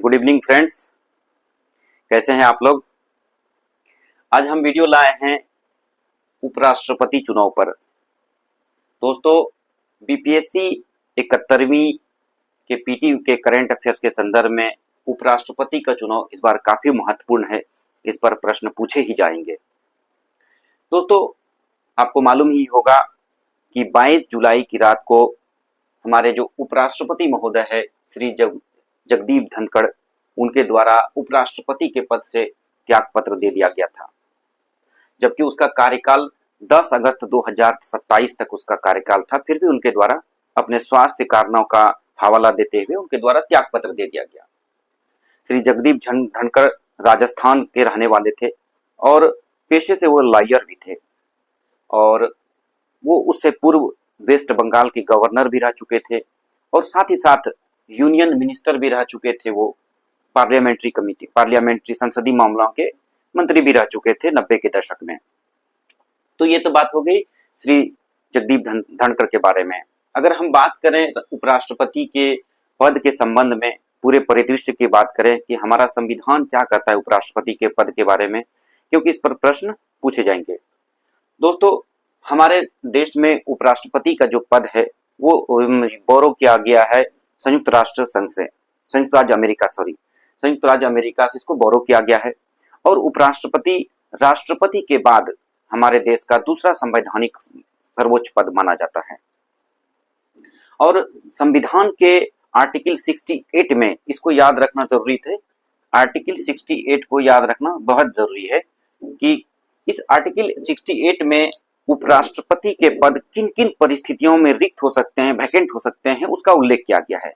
Good evening friends, कैसे हैं आप लोग। आज हम वीडियो लाए हैं उपराष्ट्रपति चुनाव पर। दोस्तों, बीपीएससी 71वीं के पीटी के करंट अफेयर्स के संदर्भ में उपराष्ट्रपति का चुनाव इस बार काफी महत्वपूर्ण है। इस पर प्रश्न पूछे ही जाएंगे। दोस्तों, आपको मालूम ही होगा कि 22 जुलाई की रात को हमारे जो उपराष्ट्रपति महोदय है श्री जगदीप धनखड़, उनके द्वारा उपराष्ट्रपति के पद से त्यागपत्र दे दिया गया था। जबकि उसका कार्यकाल 10 अगस्त 2027 तक उसका कार्यकाल था, फिर भी उनके द्वारा अपने स्वास्थ्य कारणों का हवाला देते हुए उनके द्वारा त्यागपत्र दे दिया गया। श्री जगदीप धनखड़ राजस्थान के रहने वाले थे और पेशे से वो लॉयर भी थे, और वो उससे पूर्व वेस्ट बंगाल के गवर्नर भी रह चुके थे और साथ ही साथ यूनियन मिनिस्टर भी रह चुके थे। वो पार्लियामेंट्री संसदीय मामलों के मंत्री भी रह चुके थे 90 के दशक में। तो ये तो बात हो गई श्री जगदीप धनखड़ के बारे में। अगर हम बात करें उपराष्ट्रपति के पद के संबंध में, पूरे परिदृश्य की बात करें कि हमारा संविधान क्या कहता है उपराष्ट्रपति के पद के बारे में, क्योंकि इस पर प्रश्न पूछे जाएंगे। दोस्तों, हमारे देश में उपराष्ट्रपति का जो पद है वो बोरो किया गया है संयुक्त राज्य अमेरिका से इसको बोरो किया गया है। और उपराष्ट्रपति राष्ट्रपति के बाद हमारे देश का दूसरा संवैधानिक सर्वोच्च पद माना जाता है। और संविधान के आर्टिकल 68 में, इसको याद रखना जरूरी थे, आर्टिकल 68 को याद रखना बहुत जरूरी है कि इस आर्टिकल 68 में उपराष्ट्रपति के पद किन किन परिस्थितियों में रिक्त हो सकते हैं, वैकेंट हो सकते हैं, उसका उल्लेख किया गया है।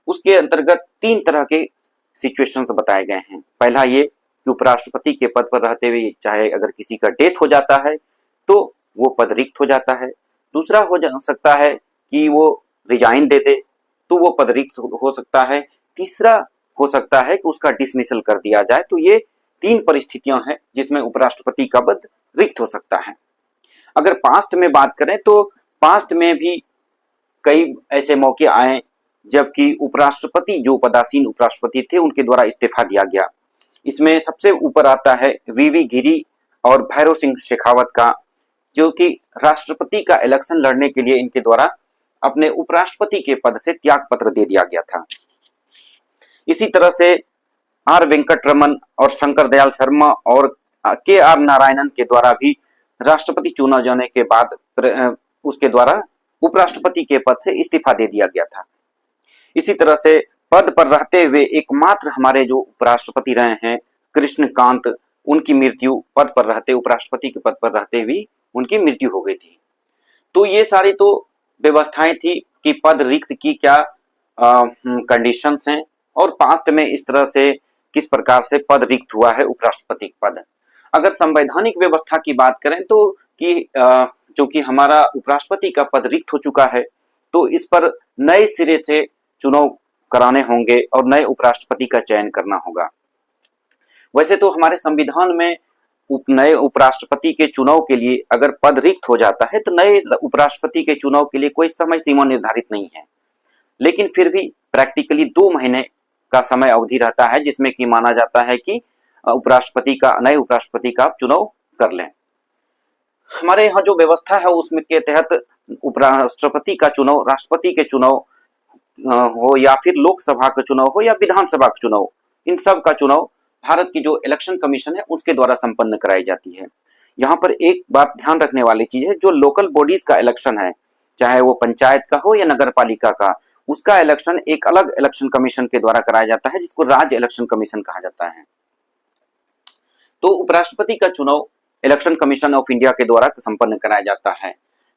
उसके अंतर्गत 3 तरह के सिचुएशंस बताए गए हैं। पहला ये कि उपराष्ट्रपति के पद पर रहते हुए चाहे अगर किसी का डेथ हो जाता है तो वो पद रिक्त हो जाता है। दूसरा हो सकता है कि वो रिजाइन दे दे तो वो पद रिक्त हो सकता है। तीसरा हो सकता है कि उसका डिसमिसल कर दिया जाए। तो ये 3 परिस्थितियां हैं जिसमें उपराष्ट्रपति का पद रिक्त हो सकता है। अगर पास्ट में बात करें तो पास्ट में भी कई ऐसे मौके आए जबकि उपराष्ट्रपति, जो पदासीन उपराष्ट्रपति थे, उनके द्वारा इस्तीफा दिया गया। इसमें सबसे ऊपर आता है वीवी गिरी और भैरव सिंह शेखावत का, जो कि राष्ट्रपति का इलेक्शन लड़ने के लिए इनके द्वारा अपने उपराष्ट्रपति के पद से त्यागपत्र दे दिया गया था। इसी तरह से आर वेंकटरमन और शंकर दयाल शर्मा और के आर नारायणन के द्वारा भी राष्ट्रपति चुना जाने के बाद उसके द्वारा उपराष्ट्रपति के पद से इस्तीफा दे दिया गया था। इसी तरह से पद पर रहते हुए एकमात्र हमारे जो उपराष्ट्रपति रहे हैं कृष्णकांत, उनकी मृत्यु पद पर रहते, उपराष्ट्रपति के पद पर रहते हुए उनकी मृत्यु हो गई थी। तो ये सारी तो व्यवस्थाएं थी कि पद रिक्त की क्या कंडीशंस हैं और पास्ट में इस तरह से किस प्रकार से पद रिक्त हुआ है उपराष्ट्रपति पद। अगर संवैधानिक व्यवस्था की बात करें तो कि जो कि हमारा उपराष्ट्रपति का पद रिक्त हो चुका है, तो इस पर नए सिरे से चुनाव कराने होंगे और नए उपराष्ट्रपति का चयन करना होगा। वैसे तो हमारे संविधान में नए उपराष्ट्रपति के चुनाव के लिए अगर पद रिक्त हो जाता है तो नए उपराष्ट्रपति के चुनाव के लिए कोई समय सीमा निर्धारित नहीं है, लेकिन फिर भी प्रैक्टिकली 2 महीने का समय अवधि रहता है जिसमें कि माना जाता है कि नए उपराष्ट्रपति का चुनाव कर लें। हमारे यहाँ जो व्यवस्था है उसमें के तहत उपराष्ट्रपति का चुनाव राष्ट्रपति के चुनाव हो या फिर लोकसभा का चुनाव हो या विधानसभा का चुनाव, इन सब का चुनाव भारत की जो इलेक्शन कमीशन है उसके द्वारा संपन्न कराई जाती है। यहाँ पर एक बात ध्यान रखने वाली चीज है, जो लोकल बॉडीज का इलेक्शन है, चाहे वो पंचायत का हो या नगर पालिका का, उसका इलेक्शन एक अलग इलेक्शन कमीशन के द्वारा कराया जाता है जिसको राज्य इलेक्शन कमीशन कहा जाता है। तो उपराष्ट्रपति का चुनाव इलेक्शन कमीशन ऑफ इंडिया के द्वारा संपन्न कराया जाता है।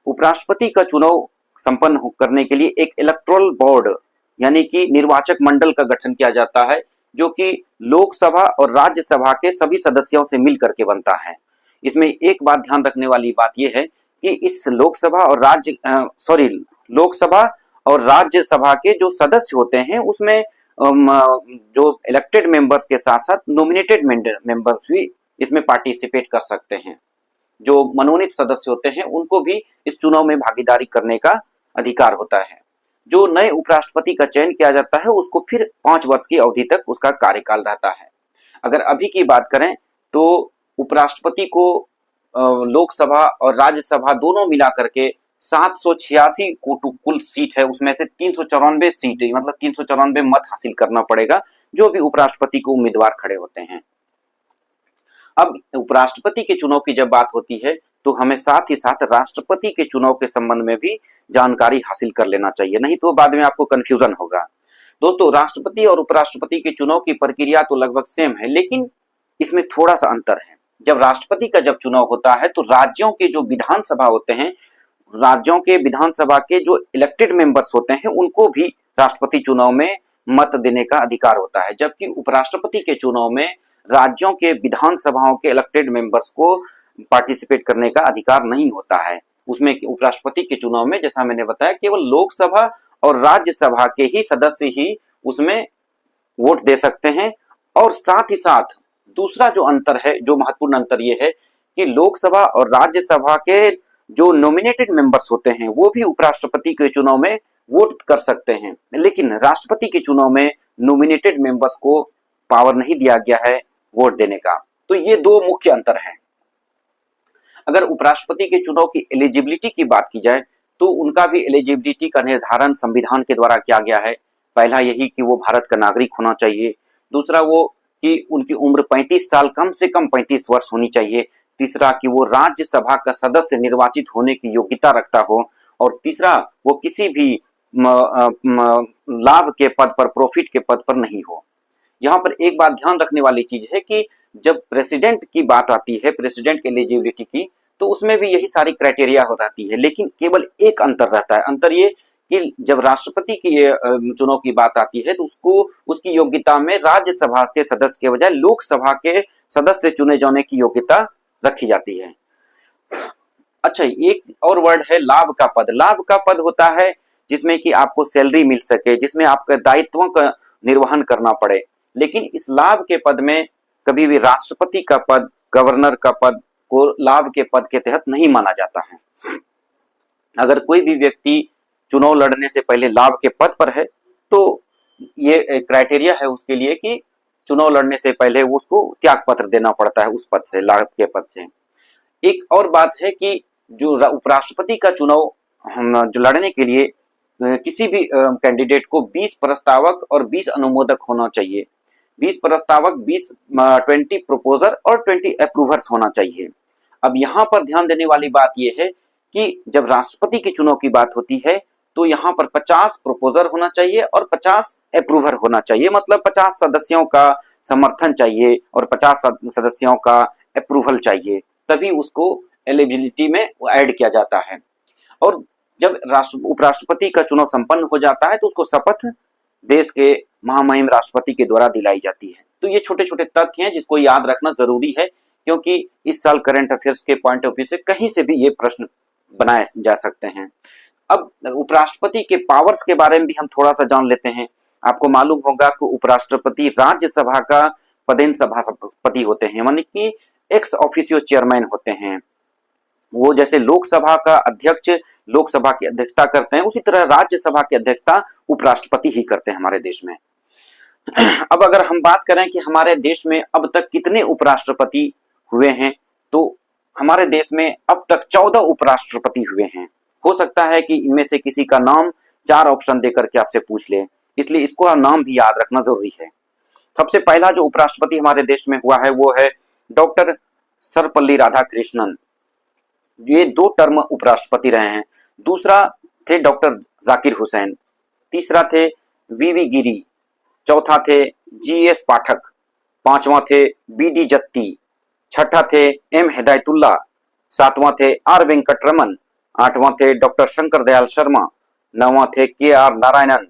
उपराष्ट्रपति का चुनाव संपन्न करने के लिए एक इलेक्टोरल बोर्ड यानी कि निर्वाचक मंडल का गठन किया जाता है, जो कि लोकसभा और राज्यसभा के सभी सदस्यों से मिल करके बनता है। इसमें एक बात ध्यान रखने वाली बात यह है कि इस लोकसभा और राज्यसभा के जो सदस्य होते हैं उसमें जो इलेक्टेड मेंबर्स के साथ साथ नॉमिनेटेड मेंबर्स भी इसमें पार्टिसिपेट कर सकते हैं। जो मनोनीत सदस्य होते हैं उनको भी इस चुनाव में भागीदारी करने का अधिकार होता है। जो नए उपराष्ट्रपति का चयन किया जाता है उसको फिर 5 वर्ष की अवधि तक उसका कार्यकाल रहता है। अगर अभी की बात करें तो उपराष्ट्रपति को लोकसभा और राज्यसभा दोनों मिला करके 786 कुल सीट है, उसमें से 394 सीट मतलब 394 मत हासिल करना पड़ेगा जो भी उपराष्ट्रपति को उम्मीदवार खड़े होते हैं। अब उपराष्ट्रपति के चुनाव की जब बात होती है तो हमें साथ ही साथ राष्ट्रपति के चुनाव के संबंध में भी जानकारी हासिल कर लेना चाहिए, नहीं तो बाद में आपको कंफ्यूजन होगा। दोस्तों, राष्ट्रपति और उपराष्ट्रपति के चुनाव की प्रक्रिया तो लगभग सेम है, लेकिन इसमें थोड़ा सा अंतर है। जब राष्ट्रपति का जब चुनाव होता है तो राज्यों के जो विधानसभा होते हैं, राज्यों के विधानसभा के जो इलेक्टेड मेंबर्स होते हैं उनको भी राष्ट्रपति चुनाव में मत देने का अधिकार होता है, जबकि उपराष्ट्रपति के चुनाव में राज्यों के विधानसभाओं के इलेक्टेड मेंबर्स को पार्टिसिपेट करने का अधिकार नहीं होता है। उसमें उपराष्ट्रपति के चुनाव में जैसा मैंने बताया केवल लोकसभा और राज्यसभा के ही सदस्य ही उसमें वोट दे सकते हैं। और साथ ही साथ दूसरा जो अंतर है, जो महत्वपूर्ण अंतर ये है कि लोकसभा और राज्यसभा के जो नॉमिनेटेड मेंबर्स होते हैं वो भी उपराष्ट्रपति के चुनाव में वोट कर सकते हैं, लेकिन राष्ट्रपति के चुनाव में नॉमिनेटेड मेंबर्स को पावर नहीं दिया गया है वोट देने का। तो ये दो मुख्य अंतर हैं। अगर उपराष्ट्रपति के चुनाव की एलिजिबिलिटी की बात की जाए तो उनका भी एलिजिबिलिटी का निर्धारण संविधान के द्वारा किया गया है। पहला यही कि वो भारत का नागरिक होना चाहिए, दूसरा वो कि उनकी उम्र 35 साल कम से कम 35 वर्ष होनी चाहिए, तीसरा कि वो राज्यसभा का सदस्य निर्वाचित होने की योग्यता रखता हो, और तीसरा वो किसी भी लाभ के पद पर, प्रॉफिट के पद पर नहीं हो। यहाँ पर एक बात ध्यान रखने वाली चीज है कि जब प्रेसिडेंट की बात आती है, प्रेसिडेंट के एलिजिबिलिटी की, तो उसमें भी यही सारी क्राइटेरिया हो जाती है, लेकिन केवल एक अंतर रहता है। अंतर ये कि जब राष्ट्रपति की चुनाव की बात आती है तो उसको उसकी योग्यता में राज्यसभा के सदस्य के बजाय लोकसभा के सदस्य चुने जाने की योग्यता रखी जाती है। अच्छा, एक और वर्ड है लाभ का पद। लाभ का पद होता है जिसमें कि आपको सैलरी मिल सके, जिसमें आपके दायित्वों का निर्वहन करना पड़े, लेकिन इस लाभ के पद में कभी भी राष्ट्रपति का पद, गवर्नर का पद को लाभ के पद के तहत नहीं माना जाता है। अगर कोई भी व्यक्ति चुनाव लड़ने से पहले लाभ के पद पर है तो ये क्राइटेरिया है उसके लिए कि चुनाव लड़ने से पहले उसको त्याग पत्र देना पड़ता है उस पद से, लाभ के पद से। एक और बात है कि जो उपराष्ट्रपति का चुनाव जो लड़ने के लिए किसी भी कैंडिडेट को 20 प्रस्तावक और 20 अनुमोदक होना चाहिए। 20 प्रस्तावक, 20 प्रपोजर और 20 अप्रूवर्स होना चाहिए। अब यहाँ पर ध्यान देने वाली बात यह है कि जब राष्ट्रपति के चुनाव की बात होती है तो यहाँ पर 50 प्रपोजर होना चाहिए और 50 अप्रूवर होना चाहिए, मतलब 50 सदस्यों का समर्थन चाहिए और 50 सदस्यों का अप्रूवल चाहिए, तभी उसको एलिजिबिलिटी में ऐड किया जाता है। और जब उपराष्ट्रपति का चुनाव संपन्न हो जाता है तो उसको शपथ देश के महामहिम राष्ट्रपति के द्वारा दिलाई जाती है। तो ये छोटे छोटे तथ्य हैं जिसको याद रखना जरूरी है, क्योंकि इस साल करंट अफेयर्स के पॉइंट ऑफ व्यू से कहीं से भी ये प्रश्न बनाए जा सकते हैं। अब उपराष्ट्रपति के पावर्स के बारे में भी हम थोड़ा सा जान लेते हैं। आपको मालूम होगा कि उपराष्ट्रपति राज्यसभा का पदेन सभापति होते हैं, यानी कि एक्स ऑफिशियो चेयरमैन होते हैं। वो जैसे लोकसभा का अध्यक्ष लोकसभा की अध्यक्षता करते हैं, उसी तरह राज्यसभा की अध्यक्षता उपराष्ट्रपति ही करते हैं हमारे देश में। अब अगर हम बात करें कि हमारे देश में अब तक कितने उपराष्ट्रपति हुए हैं, तो हमारे देश में अब तक 14 उपराष्ट्रपति हुए हैं। हो सकता है कि इनमें से किसी का नाम 4 ऑप्शन देकर के आपसे पूछ ले, इसलिए इसको नाम भी याद रखना जरूरी है। सबसे पहला जो उपराष्ट्रपति हमारे देश में हुआ है वो है डॉक्टर सर्वपल्ली राधाकृष्णन, ये 2 टर्म उपराष्ट्रपति रहे हैं। दूसरा थे डॉक्टर जाकिर हुसैन, तीसरा थे वीवी गिरी, चौथा थे जीएस पाठक, पांचवा थे बीडी जत्ती, छठा थे एम हिदायतुल्ला, सातवां थे आर वेंकटरमन, आठवां थे डॉक्टर शंकर दयाल शर्मा, नौवां थे के आर नारायणन,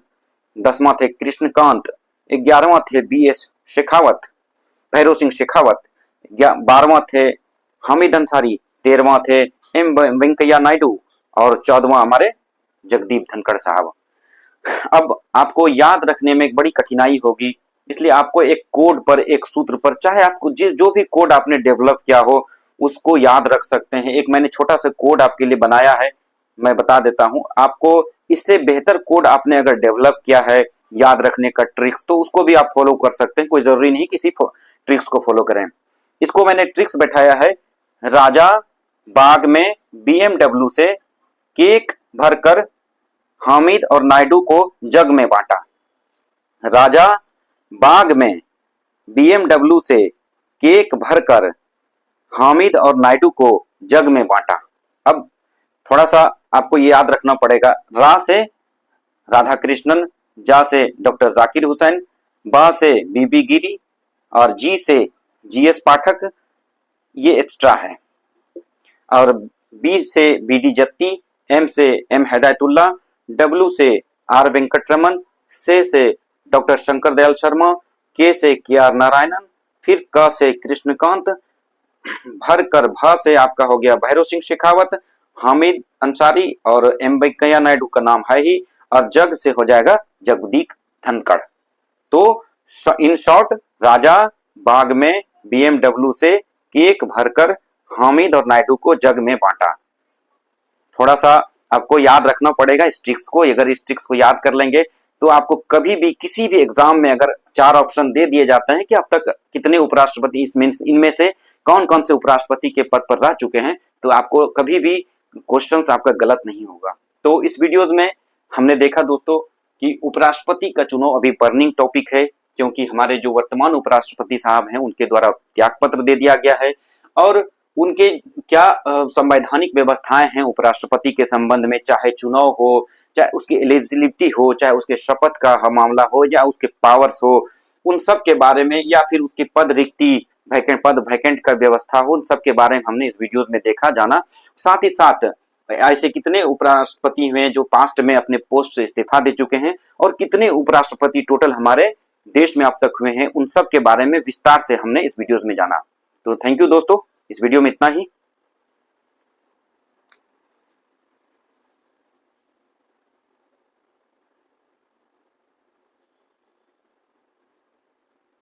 10वां थे कृष्णकांत, 11वां थे बीएस शेखावत, भैरव सिंह शेखावत, 12वां थे हामिद अंसारी, 13वां थे एम वेंकैया नायडू और 14वां हमारे जगदीप धनखड़ साहब। अब आपको याद रखने में एक बड़ी कठिनाई होगी, इसलिए आपको एक कोड पर, एक सूत्र पर, चाहे आपको जो भी कोड आपने डेवलप किया हो उसको याद रख सकते हैं। एक मैंने छोटा सा कोड आपके लिए बनाया है, मैं बता देता हूं आपको। इससे बेहतर कोड आपने अगर डेवलप किया है याद रखने का ट्रिक्स, तो उसको भी आप फॉलो कर सकते हैं। कोई जरूरी नहीं किसी ट्रिक्स को फॉलो करें। इसको मैंने ट्रिक्स बैठाया है। राजा बाग में BMW से केक भरकर हामिद और नायडू को जग में बांटा। राजा बाग में BMW से केक भरकर हामिद और नायडू को जग में बांटा। अब थोड़ा सा आपको ये याद रखना पड़ेगा। रा से राधा कृष्णन, जा से डॉक्टर जाकिर हुसैन, बा से बीबी गिरी और जी से GS पाठक, ये एक्स्ट्रा है। और बी से BD जत्ती, M से M हिदायतुल्ला, W से R वेंकटरमन, से डॉक्टर शंकर दयाल शर्मा, K से KR नारायणन, फिर क से कृष्णकांत, भर कर भा से आपका हो गया भैरव सिंह शेखावत, हामिद अंसारी और M वेंकैया नायडू का नाम है ही, और जग से हो जाएगा जगदीप धनखड़। तो इन शॉर्ट, राजा बाग में BMW से केक भरकर हामिद और नायडू को जग में बांटा। थोड़ा सा आपको याद रखना पड़ेगा इस ट्रिक्स को। अगर इस ट्रिक्स को याद कर लेंगे तो आपको कभी भी किसी भी एग्जाम में अगर 4 ऑप्शन दे दिए जाते हैं कि अब तक कितने उपराष्ट्रपति, इनमें से कौन कौन से उपराष्ट्रपति के पद पर रह चुके हैं, तो आपको कभी भी क्वेश्चन आपका गलत नहीं होगा। तो इस वीडियोज में हमने देखा दोस्तों कि उपराष्ट्रपति का चुनाव अभी बर्निंग टॉपिक है, क्योंकि हमारे जो वर्तमान उपराष्ट्रपति साहब हैं उनके द्वारा त्यागपत्र दे दिया गया है, और उनके क्या संवैधानिक व्यवस्थाएं हैं उपराष्ट्रपति के संबंध में, चाहे चुनाव हो, चाहे उसकी एलिजिबिलिटी हो, चाहे उसके शपथ का मामला हो, या उसके पावर्स हो, उन सब के बारे में, या फिर उसकी पद रिक्ति, वैकेंट का व्यवस्था हो, उन सब के बारे में हमने इस वीडियोज में देखा जाना। साथ ही साथ ऐसे कितने उपराष्ट्रपति हुए जो पास्ट में अपने पोस्ट से इस्तीफा दे चुके हैं, और कितने उपराष्ट्रपति टोटल हमारे देश में अब तक हुए हैं, उन सब के बारे में विस्तार से हमने इस वीडियोज में जाना। तो थैंक यू दोस्तों, इस वीडियो में इतना ही।